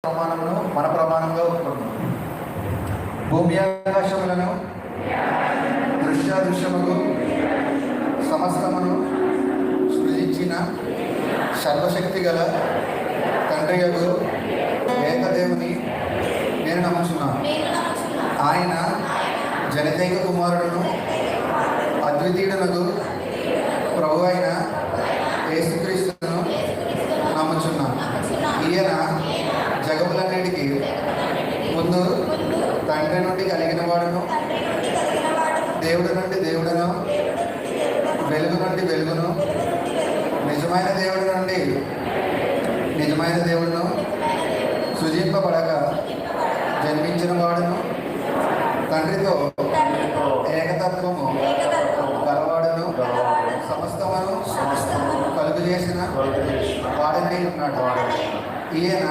ప్రమాణమును మన ప్రమాణంగా ఒప్పుకున్నాం. భూమి ఆకాశములను దృశ్యములు సమస్తమును సృజించిన సర్వశక్తి గల తండ్రియగు ఏకదేవుని నేను నమ్ముచున్నాను. ఆయన జనతైక కుమారుడును అద్వితీయుడునగు ప్రభు అయిన యేసుక్రీస్తును నమ్ముచున్నాను. ఈయన జగములన్నిటికీ ముందు తండ్రి నుండి కలిగిన వాడును, దేవుడి నుండి దేవుడును, వెలుగు నుండి వెలుగును, నిజమైన దేవుడి నుండి నిజమైన దేవుడును, సృజింపబడక జన్మించిన వాడును, తండ్రితో ఏకతత్వము గలవాడును, సమస్తమును కలుగు చేసిన వాడనే ఉన్నాడు. ఈయన